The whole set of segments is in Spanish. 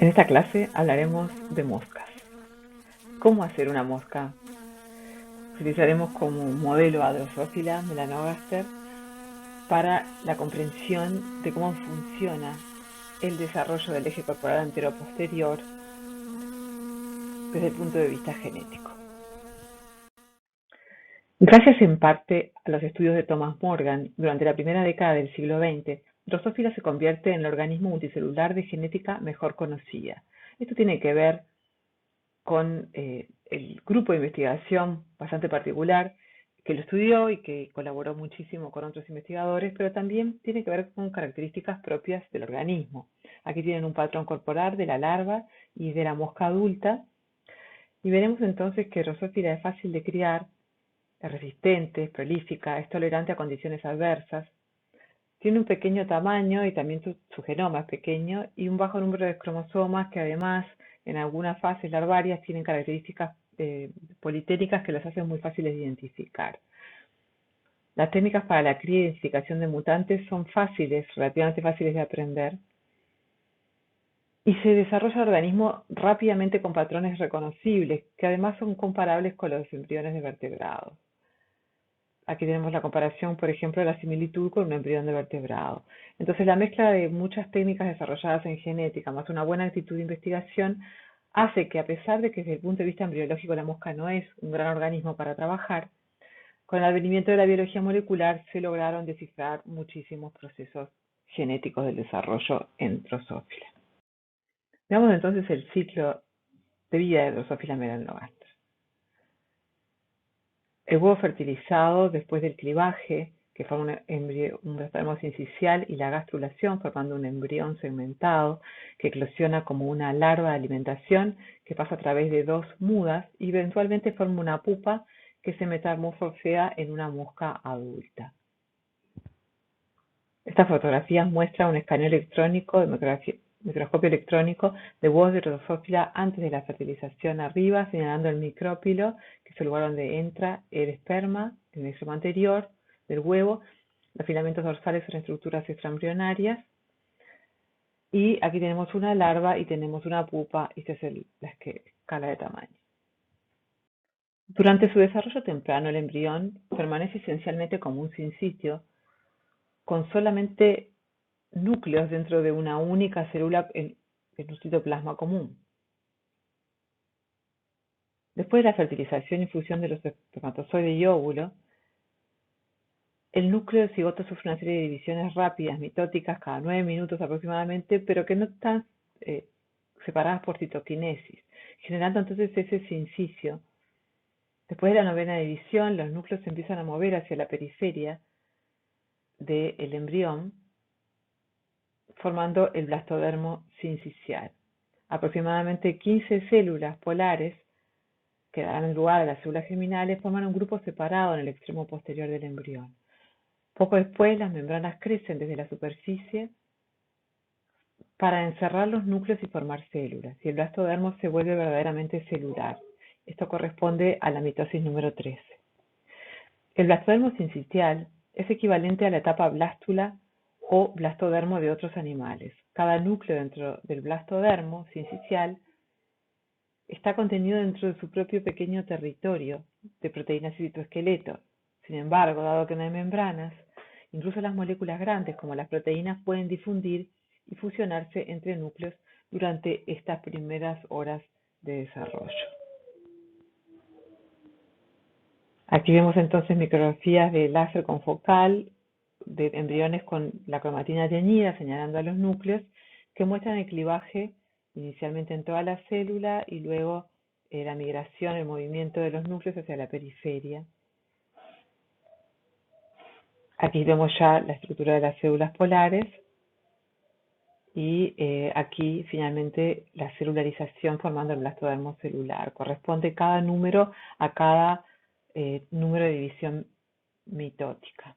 En esta clase hablaremos de moscas. ¿Cómo hacer una mosca? Utilizaremos como modelo a Drosophila melanogaster para la comprensión de cómo funciona el desarrollo del eje corporal antero-posterior desde el punto de vista genético. Gracias en parte a los estudios de Thomas Morgan, durante la primera década del siglo XX, Drosophila se convierte en el organismo multicelular de genética mejor conocida. Esto tiene que ver con el grupo de investigación bastante particular que lo estudió y que colaboró muchísimo con otros investigadores, pero también tiene que ver con características propias del organismo. Aquí tienen un patrón corporal de la larva y de la mosca adulta, y veremos entonces que Drosophila es fácil de criar, es resistente, es prolífica, es tolerante a condiciones adversas, tiene un pequeño tamaño y también su genoma es pequeño y un bajo número de cromosomas que además en algunas fases larvarias tienen características politénicas que las hacen muy fáciles de identificar. Las técnicas para la cría y identificación de mutantes son fáciles, relativamente fáciles de aprender, y se desarrolla el organismo rápidamente con patrones reconocibles, que además son comparables con los embriones de vertebrados. Aquí tenemos la comparación, por ejemplo, de la similitud con un embrión de vertebrado. Entonces, la mezcla de muchas técnicas desarrolladas en genética más una buena actitud de investigación hace que, a pesar de que desde el punto de vista embriológico la mosca no es un gran organismo para trabajar, con el advenimiento de la biología molecular se lograron descifrar muchísimos procesos genéticos del desarrollo en Drosophila. Veamos entonces el ciclo de vida de Drosophila melanogaster. El huevo fertilizado después del clivaje, que forma un blastema sincicial, y la gastrulación, formando un embrión segmentado que eclosiona como una larva de alimentación que pasa a través de dos mudas y eventualmente forma una pupa que se metamorfosea en una mosca adulta. Esta fotografía muestra un escaneo electrónico de microscopio electrónico de huevos de Drosophila antes de la fertilización arriba, señalando el micrópilo, que es el lugar donde entra el esperma, en el extremo anterior del huevo. Los filamentos dorsales son estructuras extraembrionarias. Y aquí tenemos una larva y tenemos una pupa, y esta es la escala de tamaño. Durante su desarrollo temprano, el embrión permanece esencialmente como un sinsitio, con solamente núcleos dentro de una única célula en un citoplasma común. Después de la fertilización y fusión de los espermatozoide y óvulo, el núcleo del cigoto sufre una serie de divisiones rápidas, mitóticas, cada 9 minutos aproximadamente, pero que no están separadas por citoquinesis, generando entonces ese sincicio. Después de la 9ª división, los núcleos se empiezan a mover hacia la periferia del embrión, formando el blastodermo sincicial. Aproximadamente 15 células polares que darán lugar a las células germinales forman un grupo separado en el extremo posterior del embrión. Poco después, las membranas crecen desde la superficie para encerrar los núcleos y formar células, y el blastodermo se vuelve verdaderamente celular. Esto corresponde a la mitosis número 13. El blastodermo sincicial es equivalente a la etapa blástula o blastodermo de otros animales. Cada núcleo dentro del blastodermo sincicial está contenido dentro de su propio pequeño territorio de proteínas y citoesqueleto. Sin embargo, dado que no hay membranas, incluso las moléculas grandes como las proteínas pueden difundir y fusionarse entre núcleos durante estas primeras horas de desarrollo. Aquí vemos entonces micrografías de láser confocal de embriones con la cromatina teñida señalando a los núcleos que muestran el clivaje inicialmente en toda la célula y luego la migración, el movimiento de los núcleos hacia la periferia. Aquí vemos ya la estructura de las células polares y aquí finalmente la celularización formando el blastodermo celular. Corresponde cada número a cada número de división mitótica.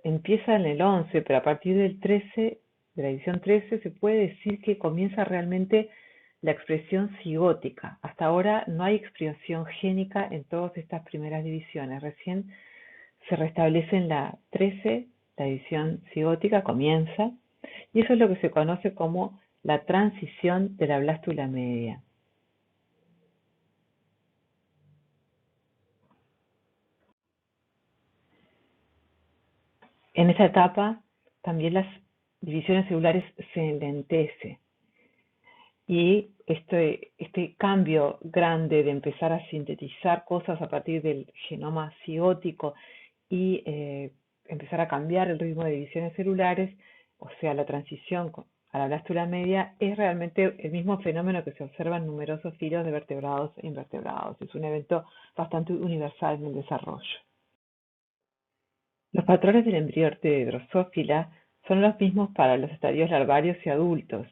Empieza en el 11, pero a partir del 13, de la división 13, se puede decir que comienza realmente la expresión cigótica. Hasta ahora no hay expresión génica en todas estas primeras divisiones. Recién se restablece en la 13, la división cigótica comienza, Y eso es lo que se conoce como la transición de la blástula media. En esta etapa también las divisiones celulares se enlentecen y este cambio grande de empezar a sintetizar cosas a partir del genoma cigótico y empezar a cambiar el ritmo de divisiones celulares, o sea, la transición a la blástula media, es realmente el mismo fenómeno que se observa en numerosos filos de vertebrados e invertebrados. Es un evento bastante universal en el desarrollo. Los patrones del embrión de Drosophila son los mismos para los estadios larvarios y adultos.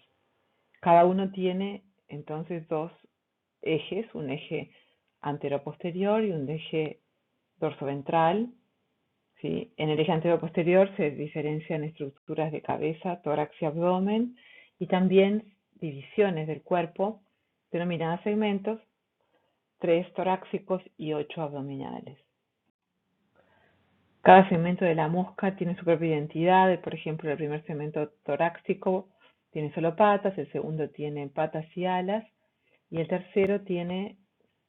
Cada uno tiene entonces dos ejes, un eje anteroposterior y un eje dorsoventral. ¿Sí? En el eje anteroposterior se diferencian estructuras de cabeza, tórax y abdomen, y también divisiones del cuerpo denominadas segmentos, 3 torácicos y 8 abdominales. Cada segmento de la mosca tiene su propia identidad. Por ejemplo, el primer segmento torácico tiene solo patas, el segundo tiene patas y alas, y el tercero tiene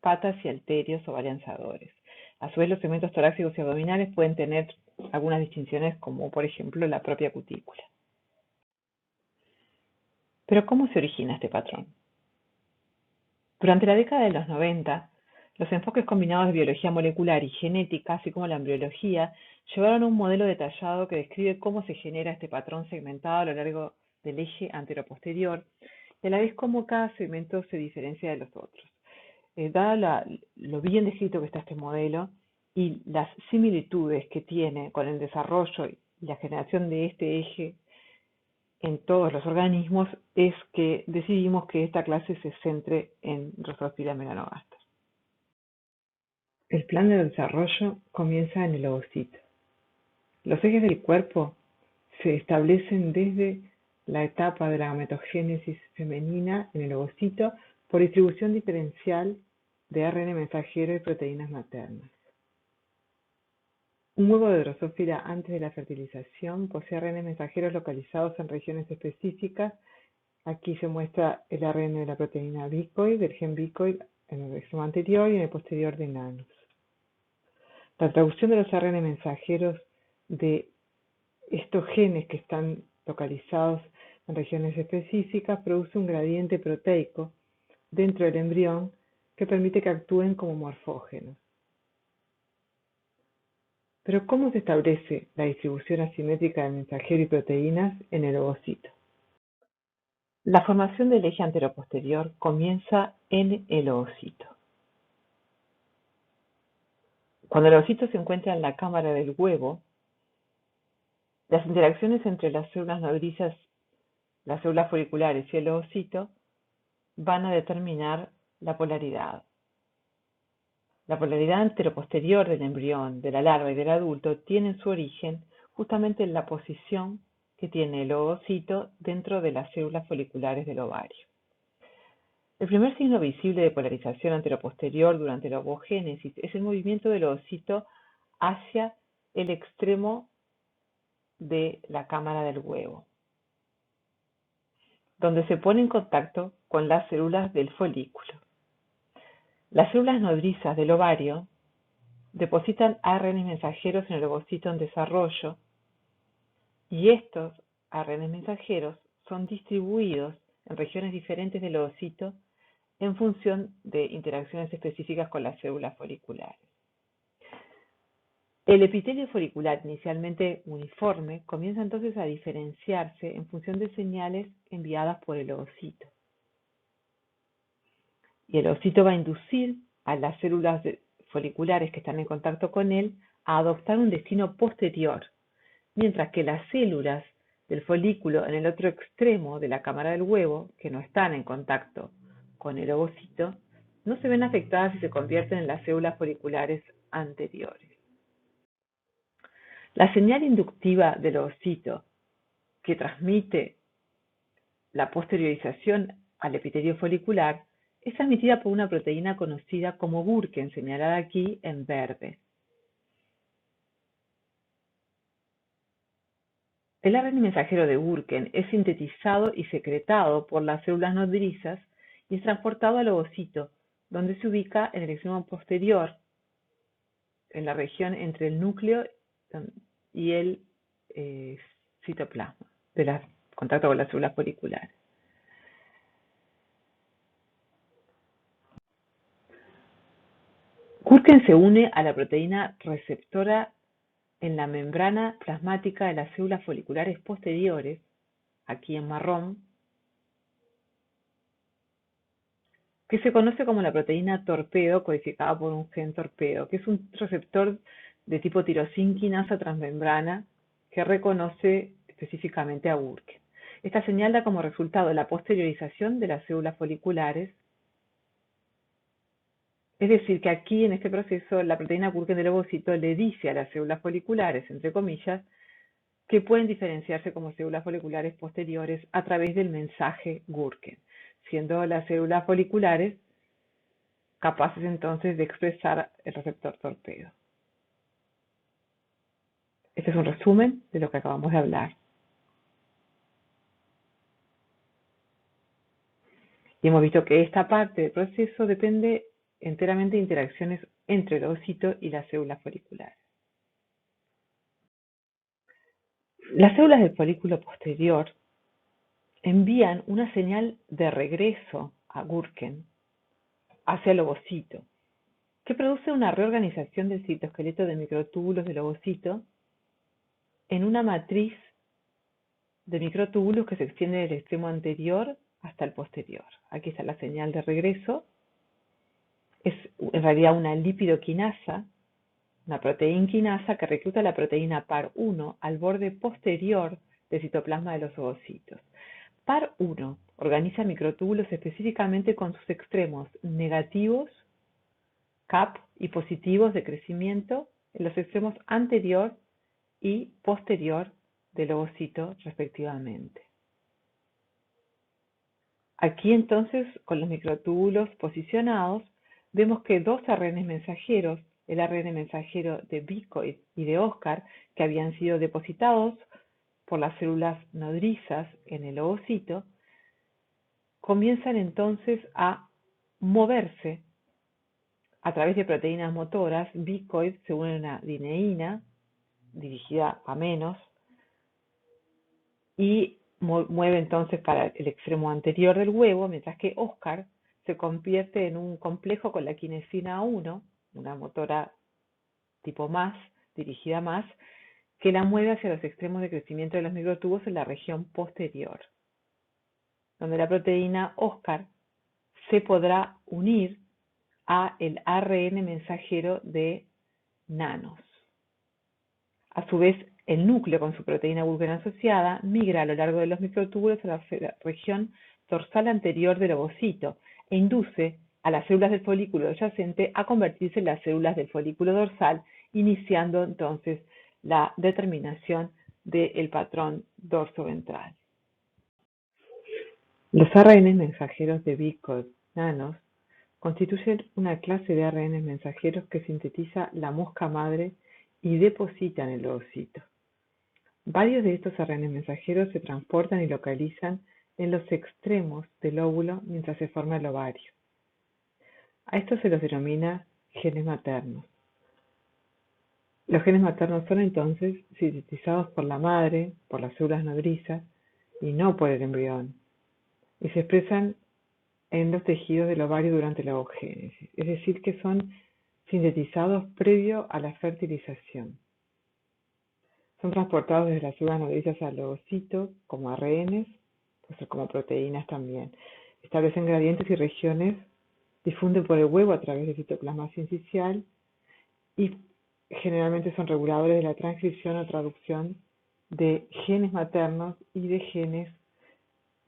patas y halterios o balanzadores. A su vez, los segmentos torácicos y abdominales pueden tener algunas distinciones, como por ejemplo la propia cutícula. Pero ¿cómo se origina este patrón? Durante la década de los 90, los enfoques combinados de biología molecular y genética, así como la embriología, llevaron a un modelo detallado que describe cómo se genera este patrón segmentado a lo largo del eje anteroposterior y a la vez cómo cada segmento se diferencia de los otros. Dado lo bien descrito que está este modelo y las similitudes que tiene con el desarrollo y la generación de este eje en todos los organismos, es que decidimos que esta clase se centre en Drosophila melanogaster. El plan de desarrollo comienza en el ovocito. Los ejes del cuerpo se establecen desde la etapa de la gametogénesis femenina en el ovocito por distribución diferencial de ARN mensajero y proteínas maternas. Un huevo de Drosophila antes de la fertilización posee ARN mensajeros localizados en regiones específicas. Aquí se muestra el ARN de la proteína bicoid, del gen bicoid en el extremo anterior y en el posterior de Nanus. La traducción de los ARN mensajeros de estos genes que están localizados en regiones específicas produce un gradiente proteico dentro del embrión que permite que actúen como morfógenos. Pero ¿cómo se establece la distribución asimétrica de mensajero y proteínas en el ovocito? La formación del eje anteroposterior comienza en el ovocito. Cuando el ovocito se encuentra en la cámara del huevo, las interacciones entre las células nodrizas, las células foliculares y el ovocito van a determinar la polaridad. La polaridad anteroposterior del embrión, de la larva y del adulto tienen su origen justamente en la posición que tiene el ovocito dentro de las células foliculares del ovario. El primer signo visible de polarización anteroposterior durante la ovogénesis es el movimiento del ovocito hacia el extremo de la cámara del huevo, donde se pone en contacto con las células del folículo. Las células nodrizas del ovario depositan ARN mensajeros en el ovocito en desarrollo y estos ARN mensajeros son distribuidos en regiones diferentes del ovocito en función de interacciones específicas con las células foliculares. El epitelio folicular, inicialmente uniforme, comienza entonces a diferenciarse en función de señales enviadas por el ovocito. Y el ovocito va a inducir a las células foliculares que están en contacto con él a adoptar un destino posterior, mientras que las células del folículo en el otro extremo de la cámara del huevo, que no están en contacto con el ovocito, no se ven afectadas y se convierten en las células foliculares anteriores. La señal inductiva del ovocito que transmite la posteriorización al epitelio folicular es transmitida por una proteína conocida como Burken, señalada aquí en verde. El ARN mensajero de Burken es sintetizado y secretado por las células nodrizas y es transportado al ovocito, donde se ubica en el extremo posterior, en la región entre el núcleo y el citoplasma, contacto con las células foliculares. Burken se une a la proteína receptora en la membrana plasmática de las células foliculares posteriores, aquí en marrón, que se conoce como la proteína torpedo codificada por un gen torpedo, que es un receptor de tipo tirosina quinasa transmembrana que reconoce específicamente a Burken. Esta señal da como resultado la posteriorización de las células foliculares, es decir, que aquí en este proceso la proteína Burken del ovocito le dice a las células foliculares, entre comillas, que pueden diferenciarse como células foliculares posteriores a través del mensaje Burken, siendo las células foliculares capaces entonces de expresar el receptor torpedo. Este es un resumen de lo que acabamos de hablar. Y hemos visto que esta parte del proceso depende enteramente de interacciones entre el ovocito y las células foliculares. Las células del folículo posterior envían una señal de regreso a Burken hacia el ovocito, que produce una reorganización del citoesqueleto de microtúbulos del ovocito en una matriz de microtúbulos que se extiende del extremo anterior hasta el posterior. Aquí está la señal de regreso. Es en realidad una lipidoquinasa, una proteína quinasa que recluta la proteína PAR1 al borde posterior del citoplasma de los ovocitos. PAR1 organiza microtúbulos específicamente con sus extremos negativos, CAP, y positivos de crecimiento en los extremos anterior y posterior del ovocito respectivamente. Aquí entonces, con los microtúbulos posicionados, vemos que dos ARN mensajeros, el ARN mensajero de Bicoid y de Oscar, que habían sido depositados por las células nodrizas en el ovocito, comienzan entonces a moverse a través de proteínas motoras. Bicoid se une a una dineína dirigida a menos y mueve entonces para el extremo anterior del huevo, mientras que Oscar se convierte en un complejo con la quinesina 1, una motora tipo más, dirigida más, que la mueve hacia los extremos de crecimiento de los microtubos en la región posterior, donde la proteína Oscar se podrá unir a el ARN mensajero de nanos. A su vez, el núcleo con su proteína Burken asociada migra a lo largo de los microtúbulos a la región dorsal anterior del ovocito e induce a las células del folículo adyacente a convertirse en las células del folículo dorsal, iniciando entonces la determinación del patrón dorsoventral. Los ARN mensajeros de Bicoid nanos constituyen una clase de ARN mensajeros que sintetiza la mosca madre y depositan en el ovocito. Varios de estos ARN mensajeros se transportan y localizan en los extremos del óvulo mientras se forma el ovario. A estos se los denomina genes maternos. Los genes maternos son entonces sintetizados por la madre, por las células nodrizas y no por el embrión, y se expresan en los tejidos del ovario durante la ovogénesis, es decir, que son sintetizados previo a la fertilización. Son transportados desde las células nodrizas al ovocito como ARNs, puede ser como proteínas también. Establecen gradientes y regiones, difunden por el huevo a través del citoplasma sincicial y generalmente son reguladores de la transcripción o traducción de genes maternos y de genes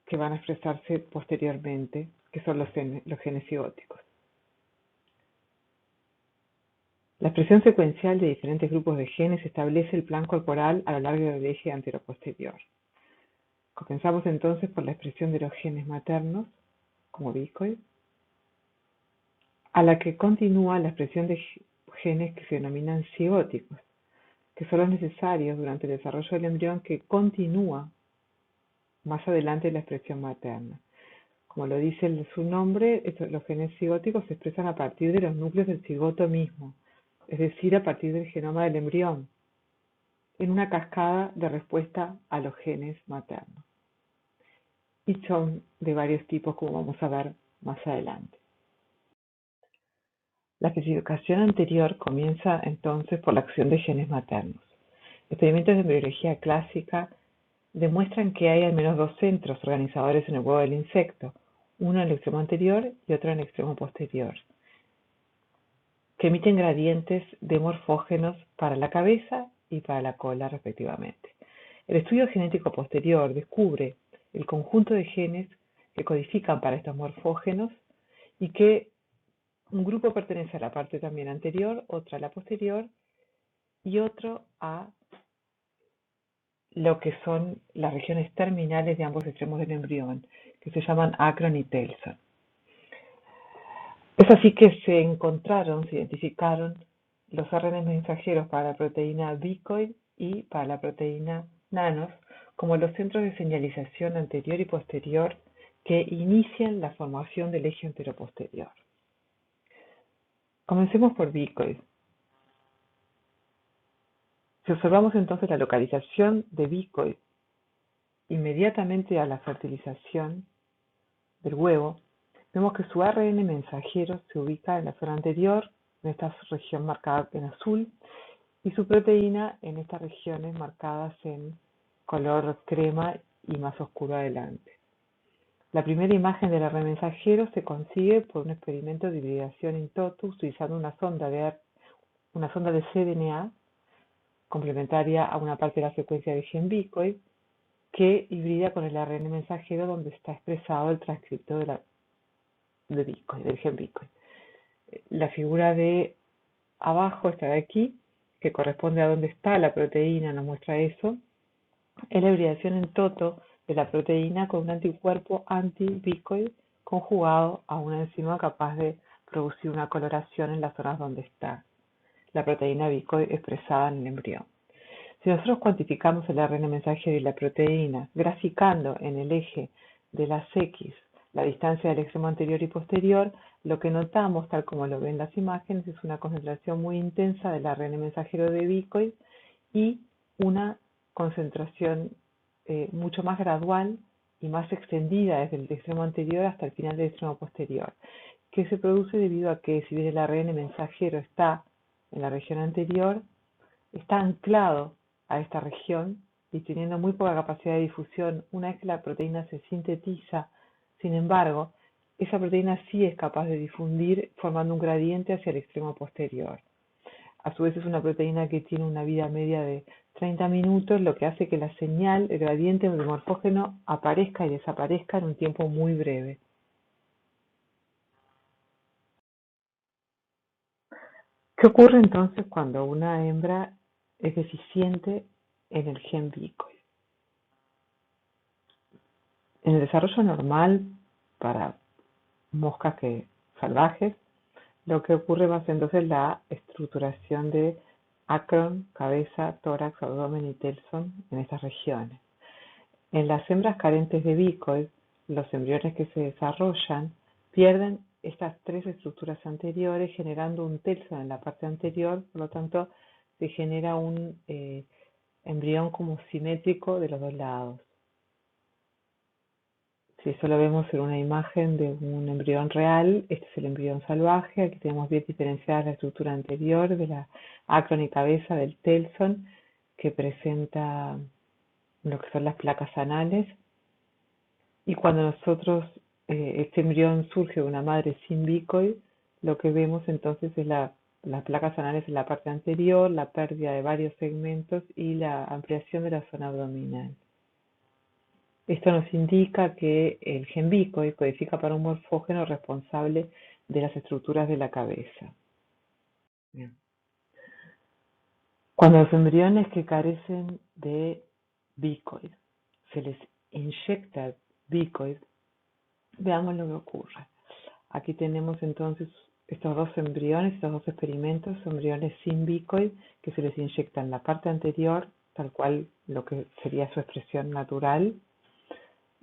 que van a expresarse posteriormente, que son los genes cigóticos. La expresión secuencial de diferentes grupos de genes establece el plan corporal a lo largo del eje anteroposterior. Comenzamos entonces por la expresión de los genes maternos, como Bicoid, a la que continúa la expresión de genes que se denominan cigóticos, que son los necesarios durante el desarrollo del embrión que continúa más adelante en la expresión materna. Como lo dice su nombre, los genes cigóticos se expresan a partir de los núcleos del cigoto mismo, es decir, a partir del genoma del embrión, en una cascada de respuesta a los genes maternos. Y son de varios tipos, como vamos a ver más adelante. La especificación anterior comienza entonces por la acción de genes maternos. Experimentos de embriología clásica demuestran que hay al menos dos centros organizadores en el huevo del insecto, uno en el extremo anterior y otro en el extremo posterior, que emiten gradientes de morfógenos para la cabeza y para la cola respectivamente. El estudio genético posterior descubre el conjunto de genes que codifican para estos morfógenos y que un grupo pertenece a la parte también anterior, otro a la posterior y otro a lo que son las regiones terminales de ambos extremos del embrión, que se llaman acron y telson. Es así que se identificaron los ARN mensajeros para la proteína bicoid y para la proteína nanos como los centros de señalización anterior y posterior que inician la formación del eje anteroposterior. Comencemos por bicoid. Si observamos entonces la localización de bicoid inmediatamente a la fertilización del huevo, vemos que su ARN mensajero se ubica en la zona anterior, en esta región marcada en azul, y su proteína en estas regiones marcadas en color crema y más oscuro adelante. La primera imagen del ARN mensajero se consigue por un experimento de hibridación in totu utilizando una sonda de cDNA complementaria a una parte de la secuencia de gen bicoid que hibrida con el ARN mensajero donde está expresado el transcripto del gen bicoid. La figura de abajo, esta de aquí, que corresponde a donde está la proteína, nos muestra eso, es la hibridación in toto de la proteína con un anticuerpo anti-bicoid conjugado a una enzima capaz de producir una coloración en las zonas donde está la proteína bicoid expresada en el embrión. Si nosotros cuantificamos el ARN mensajero y la proteína, graficando en el eje de las X la distancia del extremo anterior y posterior, lo que notamos, tal como lo ven las imágenes, es una concentración muy intensa del ARN mensajero de bicoid y una concentración mucho más gradual y más extendida desde el extremo anterior hasta el final del extremo posterior, que se produce debido a que si bien el ARN mensajero está en la región anterior, está anclado a esta región y teniendo muy poca capacidad de difusión. Una vez que la proteína se sintetiza, sin embargo, esa proteína sí es capaz de difundir formando un gradiente hacia el extremo posterior. A su vez es una proteína que tiene una vida media de 30 minutos, lo que hace que la señal, el gradiente del morfógeno, aparezca y desaparezca en un tiempo muy breve. ¿Qué ocurre entonces cuando una hembra es deficiente en el gen bicoid? En el desarrollo normal para moscas salvajes, lo que ocurre va a ser entonces la estructuración de acron, cabeza, tórax, abdomen y telson en estas regiones. En las hembras carentes de bicoid, los embriones que se desarrollan pierden estas tres estructuras anteriores, generando un telson en la parte anterior, por lo tanto se genera un embrión como simétrico de los dos lados. Si eso lo vemos en una imagen de un embrión real, este es el embrión salvaje. Aquí tenemos bien diferenciada la estructura anterior de la acron y cabeza del telson, que presenta lo que son las placas anales. Y cuando nosotros, este embrión surge de una madre sin bicoid, lo que vemos entonces es las placas anales en la parte anterior, la pérdida de varios segmentos y la ampliación de la zona abdominal. Esto nos indica que el gen bicoid codifica para un morfógeno responsable de las estructuras de la cabeza. Bien. Cuando los embriones que carecen de bicoid se les inyecta bicoid, veamos lo que ocurre. Aquí tenemos entonces estos dos embriones, estos dos experimentos, son embriones sin bicoid que se les inyecta en la parte anterior, tal cual lo que sería su expresión natural,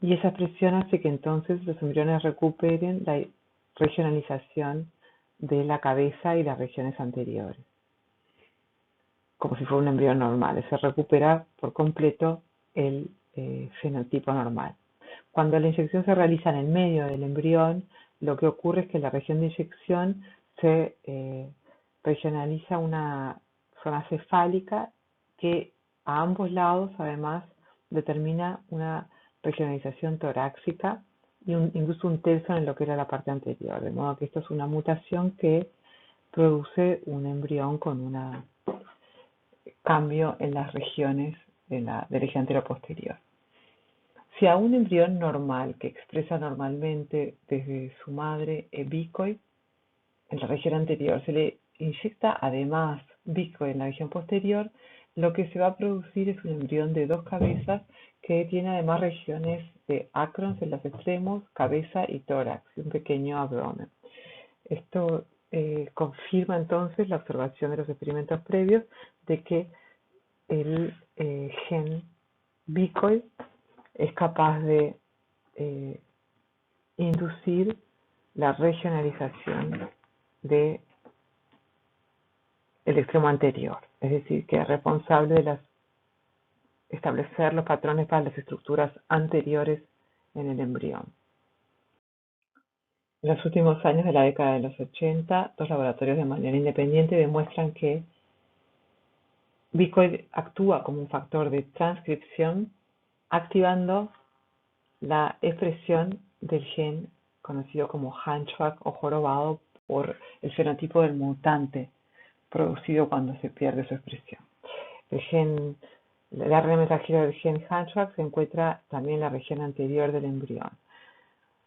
y esa expresión hace que entonces los embriones recuperen la regionalización de la cabeza y las regiones anteriores, como si fuera un embrión normal. Se recupera por completo el fenotipo normal. Cuando la inyección se realiza en el medio del embrión, lo que ocurre es que la región de inyección se regionaliza una zona cefálica que a ambos lados además determina una regionalización torácica y incluso un tercio en lo que era la parte anterior, de modo que esto es una mutación que produce un embrión con un cambio en las regiones del eje antero-posterior. Si a un embrión normal que expresa normalmente desde su madre bicoid en la región anterior se le inyecta además bicoid en la región posterior, lo que se va a producir es un embrión de dos cabezas que tiene además regiones de acrons en los extremos, cabeza y tórax, y un pequeño abdomen. Esto confirma entonces la observación de los experimentos previos de que el gen bicoid es capaz de inducir la regionalización del extremo anterior, es decir, que es responsable de establecer los patrones para las estructuras anteriores en el embrión. En los últimos años de la década de los 80, dos laboratorios de manera independiente demuestran que bicoid actúa como un factor de transcripción, activando la expresión del gen conocido como hunchback o jorobado por el fenotipo del mutante producido cuando se pierde su expresión. El ARN mensajero del gen hunchback se encuentra también en la región anterior del embrión.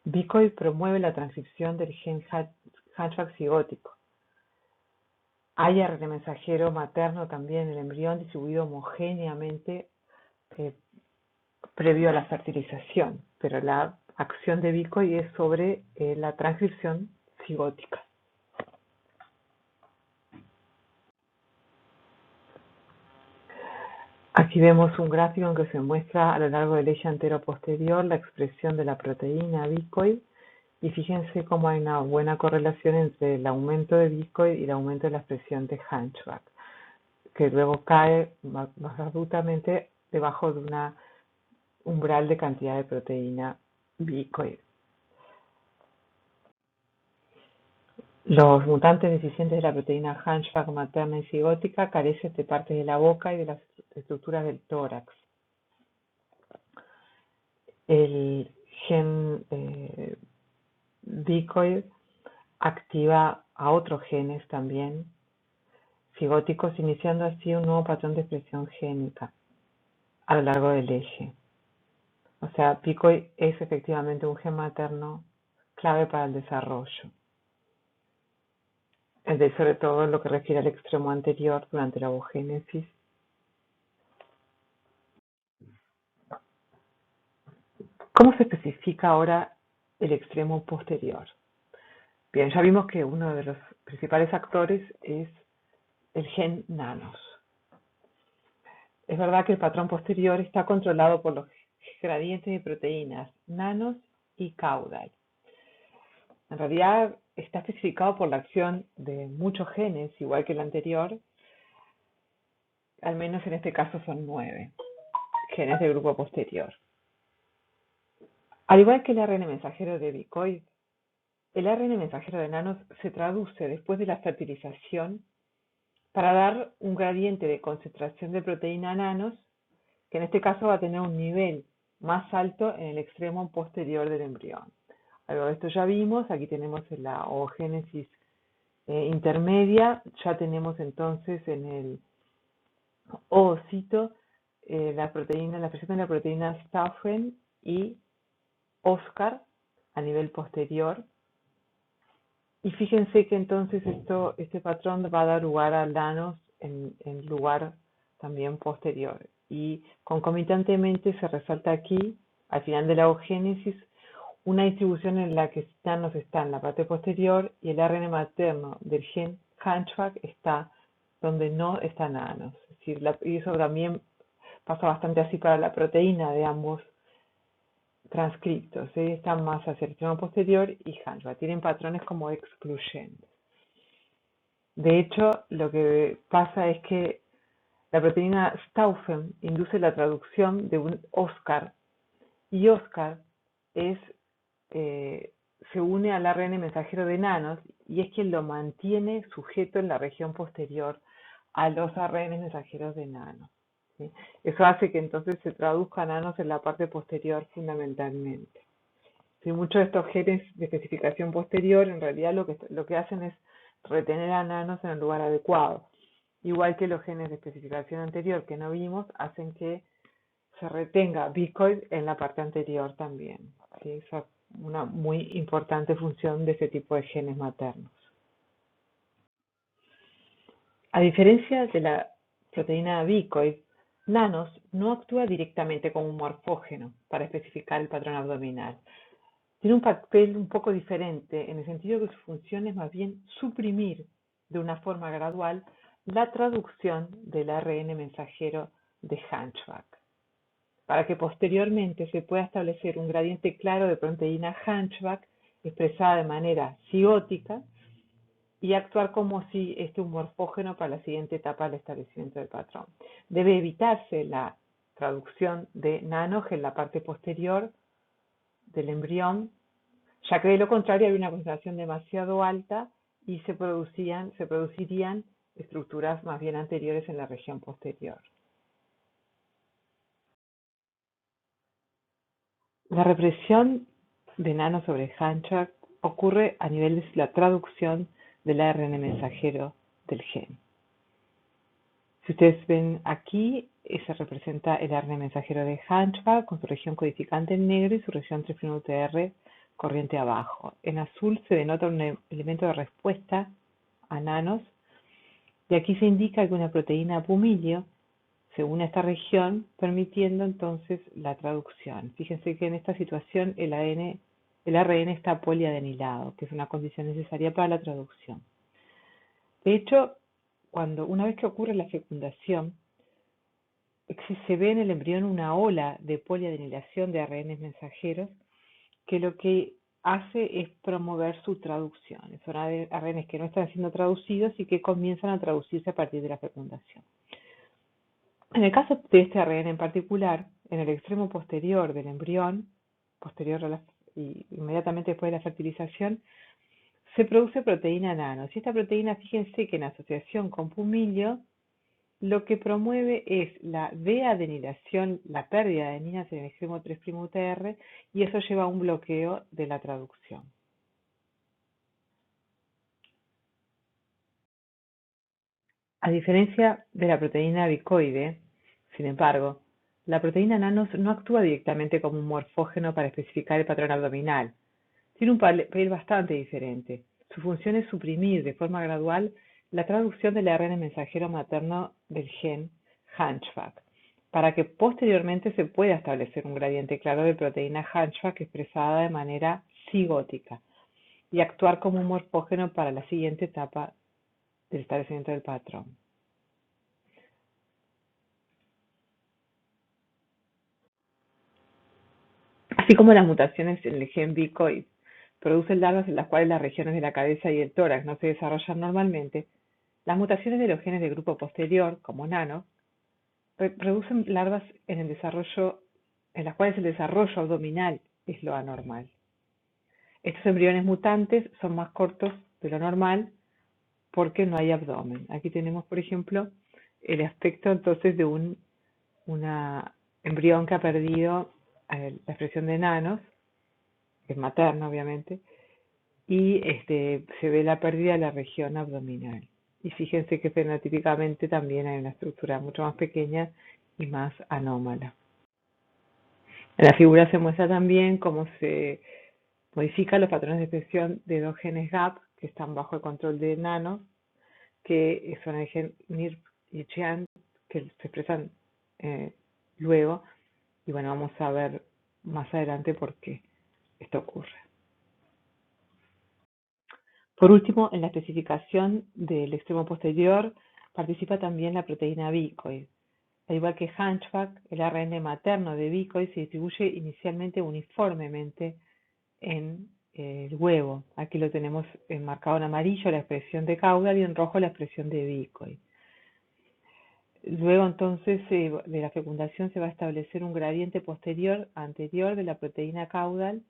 Bicoid promueve la transcripción del gen hunchback cigótico. Hay ARN mensajero materno también en el embrión distribuido homogéneamente previo a la fertilización, pero la acción de bicoid es sobre la transcripción cigótica. Aquí vemos un gráfico en que se muestra a lo largo del eje antero-posterior la expresión de la proteína bicoid, y fíjense cómo hay una buena correlación entre el aumento de bicoid y el aumento de la expresión de hunchback, que luego cae más abruptamente debajo de una umbral de cantidad de proteína bicoid. Los mutantes deficientes de la proteína hunchback materna y cigótica carecen de partes de la boca y de las estructuras del tórax. El gen bicoid activa a otros genes también cigóticos, iniciando así un nuevo patrón de expresión génica a lo largo del eje. O sea, bicoid es efectivamente un gen materno clave para el desarrollo, sobre todo en lo que refiere al extremo anterior durante la ovogénesis. ¿Cómo se especifica ahora el extremo posterior? Bien, ya vimos que uno de los principales actores es el gen nanos. Es verdad que el patrón posterior está controlado por los gradientes de proteínas nanos y caudal. En realidad está especificado por la acción de muchos genes, igual que el anterior. Al menos en este caso son 9 genes del grupo posterior. Al igual que el ARN mensajero de bicoid, el ARN mensajero de nanos se traduce después de la fertilización para dar un gradiente de concentración de proteína nanos, que en este caso va a tener un nivel más alto en el extremo posterior del embrión. Algo de esto ya vimos, aquí tenemos en la oogénesis intermedia, ya tenemos entonces en el oocito la presencia de la proteína Stauffen y Oscar a nivel posterior. Y fíjense que entonces este patrón va a dar lugar a nanos en lugar también posterior. Y concomitantemente se resalta aquí, al final de la oogénesis, una distribución en la que nanos está en la parte posterior y el ARN materno del gen Hunchback está donde no está nanos. Es decir, y eso también pasa bastante así para la proteína de ambos transcriptos. Están más hacia el extremo posterior y Hunchback. Tienen patrones como excluyentes. De hecho, lo que pasa es que la proteína Stauffen induce la traducción de un Oscar y Oscar es, eh, se une al ARN mensajero de nanos y es quien lo mantiene sujeto en la región posterior a los ARN mensajeros de nanos. ¿Sí? Eso hace que entonces se traduzcan nanos en la parte posterior fundamentalmente. ¿Sí? Muchos de estos genes de especificación posterior en realidad lo que hacen es retener a nanos en el lugar adecuado. Igual que los genes de especificación anterior que no vimos, hacen que se retenga bicoid en la parte anterior también. ¿Sí? Esa es una muy importante función de este tipo de genes maternos. A diferencia de la proteína bicoid, nanos no actúa directamente como un morfógeno para especificar el patrón abdominal. Tiene un papel un poco diferente en el sentido que su función es más bien suprimir de una forma gradual la traducción del ARN mensajero de Hunchback, para que posteriormente se pueda establecer un gradiente claro de proteína Hunchback expresada de manera cigótica y actuar como si este un morfógeno para la siguiente etapa del establecimiento del patrón. Debe evitarse la traducción de nanos en la parte posterior del embrión, ya que de lo contrario había una concentración demasiado alta y se producirían estructuras más bien anteriores en la región posterior. La represión de nanos sobre Hunchback ocurre a nivel de la traducción del ARN mensajero del gen. Si ustedes ven aquí, se representa el ARN mensajero de Hunchback con su región codificante en negro y su región 3'UTR corriente abajo. En azul se denota un elemento de respuesta a nanos y aquí se indica que una proteína pumilio se une a esta región permitiendo entonces la traducción. Fíjense que en esta situación el ARN está poliadenilado, que es una condición necesaria para la traducción. De hecho, una vez que ocurre la fecundación, se ve en el embrión una ola de poliadenilación de ARN mensajeros que lo que hace es promover su traducción. Son ARN que no están siendo traducidos y que comienzan a traducirse a partir de la fecundación. En el caso de este ARN en particular, en el extremo posterior del embrión, y inmediatamente después de la fertilización, se produce proteína nano. Y esta proteína, fíjense que en asociación con pumilio, lo que promueve es la deadenilación, la pérdida de adeninas en el extremo 3'UTR, y eso lleva a un bloqueo de la traducción. A diferencia de la proteína bicoide, sin embargo, la proteína nanos no actúa directamente como un morfógeno para especificar el patrón abdominal. Tiene un papel bastante diferente. Su función es suprimir de forma gradual la traducción del ARN mensajero materno del gen Hunchback, para que posteriormente se pueda establecer un gradiente claro de proteína Hunchback expresada de manera cigótica y actuar como un morfógeno para la siguiente etapa del establecimiento del patrón. Así como las mutaciones en el gen bicoid producen larvas en las cuales las regiones de la cabeza y el tórax no se desarrollan normalmente, las mutaciones de los genes del grupo posterior, como nano, producen larvas en las cuales el desarrollo abdominal es lo anormal. Estos embriones mutantes son más cortos de lo normal porque no hay abdomen. Aquí tenemos, por ejemplo, el aspecto entonces de un embrión que ha perdido la expresión de nanos, que es materno obviamente, y se ve la pérdida de la región abdominal. Y fíjense que fenotípicamente también hay una estructura mucho más pequeña y más anómala. En la figura se muestra también cómo se modifican los patrones de expresión de dos genes GAP que están bajo el control de nanos, que son el gen NIRP y CHIAN, que se expresan luego. Y bueno, vamos a ver más adelante por qué. esto ocurre. Por último, en la especificación del extremo posterior participa también la proteína bicoid. Al igual que Hunchback, el ARN materno de bicoid se distribuye inicialmente uniformemente en el huevo. Aquí lo tenemos marcado en amarillo la expresión de caudal y en rojo la expresión de bicoid. Luego entonces de la fecundación se va a establecer un gradiente posterior anterior de la proteína caudal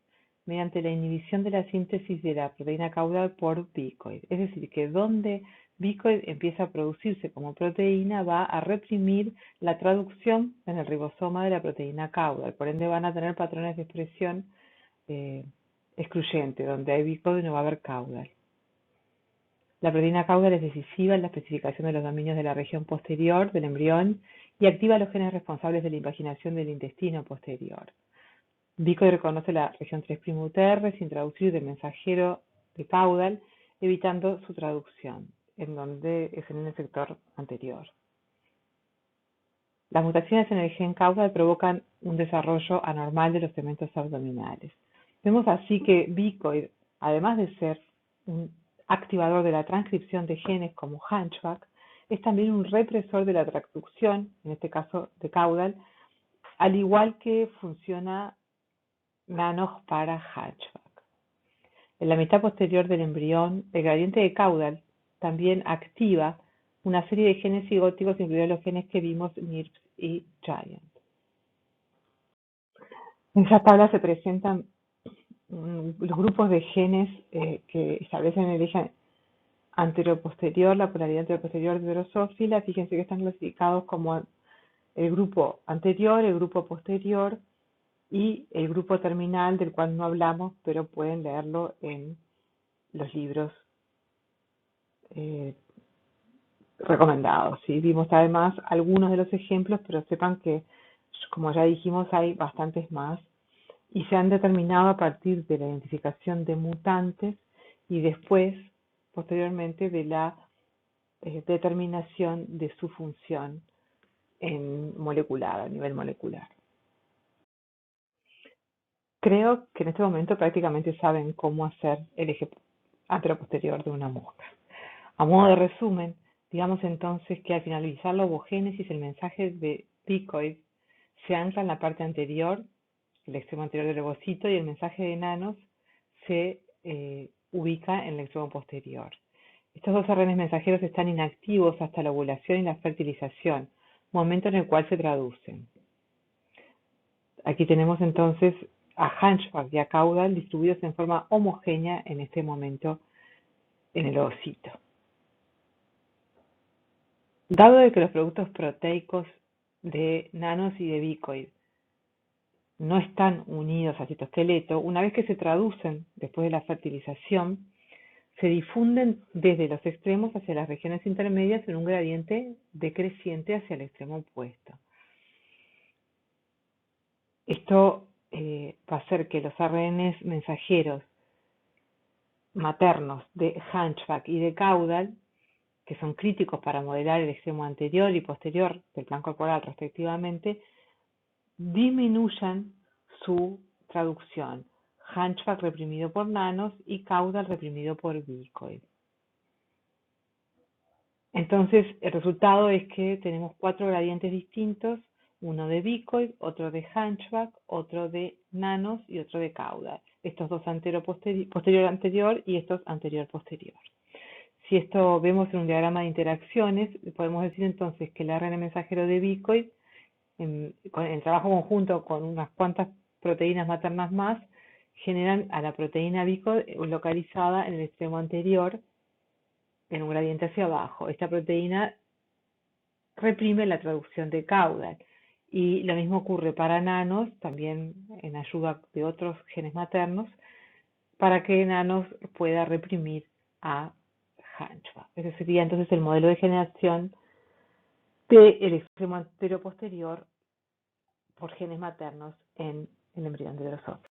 mediante la inhibición de la síntesis de la proteína caudal por bicoid. Es decir, que donde bicoid empieza a producirse como proteína va a reprimir la traducción en el ribosoma de la proteína caudal. Por ende van a tener patrones de expresión excluyente. Donde hay bicoid no va a haber caudal. La proteína caudal es decisiva en la especificación de los dominios de la región posterior del embrión y activa los genes responsables de la invaginación del intestino posterior. Bicoid reconoce la región 3' UTR sin traducir del mensajero de caudal, evitando su traducción, en donde es en el sector anterior. Las mutaciones en el gen caudal provocan un desarrollo anormal de los segmentos abdominales. Vemos así que bicoid, además de ser un activador de la transcripción de genes como Hunchback, es también un represor de la transducción, en este caso de caudal, al igual que funciona Nanos para Hunchback. En la mitad posterior del embrión, el gradiente de caudal también activa una serie de genes cigóticos, incluidos los genes que vimos, NIRPS y Giant. En esta tabla se presentan los grupos de genes que establecen el eje anteroposterior, la polaridad anteroposterior de drosófila. Fíjense que están clasificados como el grupo anterior, el grupo posterior y el grupo terminal, del cual no hablamos, pero pueden leerlo en los libros recomendados. ¿Sí? Vimos además algunos de los ejemplos, pero sepan que, como ya dijimos, hay bastantes más y se han determinado a partir de la identificación de mutantes y después, posteriormente, de la determinación de su función molecular, a nivel molecular. Creo que en este momento prácticamente saben cómo hacer el eje anteroposterior de una mosca. A modo de resumen, digamos entonces que al finalizar la ovogénesis, el mensaje de bicoid se ancla en la parte anterior, el extremo anterior del ovocito, y el mensaje de nanos se ubica en el extremo posterior. Estos dos ARN mensajeros están inactivos hasta la ovulación y la fertilización, momento en el cual se traducen. Aquí tenemos entonces a Hunchback y a caudal distribuidos en forma homogénea en este momento en el ovocito. Dado de que los productos proteicos de nanos y de bicoid no están unidos al citoesqueleto, una vez que se traducen después de la fertilización, se difunden desde los extremos hacia las regiones intermedias en un gradiente decreciente hacia el extremo opuesto. Esto va a hacer que los ARNs mensajeros maternos de Hunchback y de caudal, que son críticos para modelar el extremo anterior y posterior del plan corporal respectivamente, disminuyan su traducción. Hunchback reprimido por nanos y caudal reprimido por bicoid. Entonces, el resultado es que tenemos 4 gradientes distintos, uno de bicoid, otro de Hunchback, otro de nanos y otro de caudal. Estos dos posterior-anterior y estos anterior-posterior. Si esto vemos en un diagrama de interacciones, podemos decir entonces que el ARN mensajero de bicoid, con el trabajo conjunto con unas cuantas proteínas maternas más, generan a la proteína bicoid localizada en el extremo anterior, en un gradiente hacia abajo. Esta proteína reprime la traducción de caudal. Y lo mismo ocurre para nanos, también en ayuda de otros genes maternos, para que nanos pueda reprimir a Hunchback. Ese sería entonces el modelo de generación del extremo anteroposterior por genes maternos en el embrión de Drosophila.